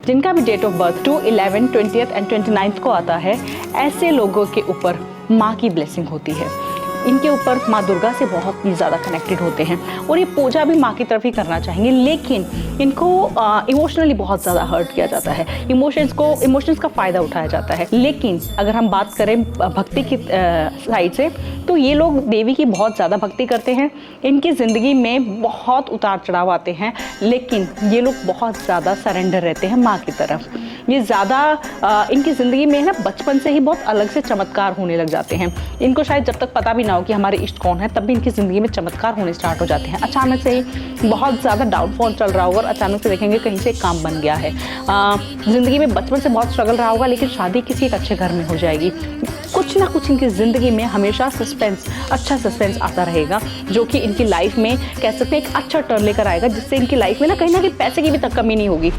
जिनका भी date of birth 2, 11, 20th and 29th को आता है, ऐसे लोगों के ऊपर माँ की ब्लेसिंग होती है। इनके ऊपर माँ दुर्गा से बहुत ही ज़्यादा कनेक्टेड होते हैं और ये पूजा भी माँ की तरफ ही करना चाहेंगे, लेकिन इनको इमोशनली बहुत ज़्यादा हर्ट किया जाता है, इमोशंस का फ़ायदा उठाया जाता है। लेकिन अगर हम बात करें भक्ति की साइड से, तो ये लोग देवी की बहुत ज़्यादा भक्ति करते हैं। इनकी ज़िंदगी में बहुत उतार चढ़ाव आते हैं, लेकिन ये लोग बहुत ज़्यादा सरेंडर रहते हैं माँ की तरफ। ये ज़्यादा इनकी ज़िंदगी में ना बचपन से ही बहुत अलग से चमत्कार होने लग जाते हैं। इनको शायद जब तक पता भी ना हो कि हमारे इष्ट कौन है, तब भी इनकी ज़िंदगी में चमत्कार होने स्टार्ट हो जाते हैं। अचानक से ही बहुत ज़्यादा डाउनफॉल चल रहा होगा और अचानक से देखेंगे कहीं से काम बन गया है। ज़िंदगी में बचपन से बहुत स्ट्रगल रहा होगा, लेकिन शादी किसी एक अच्छे घर में हो जाएगी। कुछ ना कुछ इनकी ज़िंदगी में हमेशा अच्छा सस्पेंस आता रहेगा, जो कि इनकी लाइफ में कह सकते हैं एक अच्छा टर्न लेकर आएगा, जिससे इनकी लाइफ में ना कहीं पैसे की भी तक कमी नहीं होगी।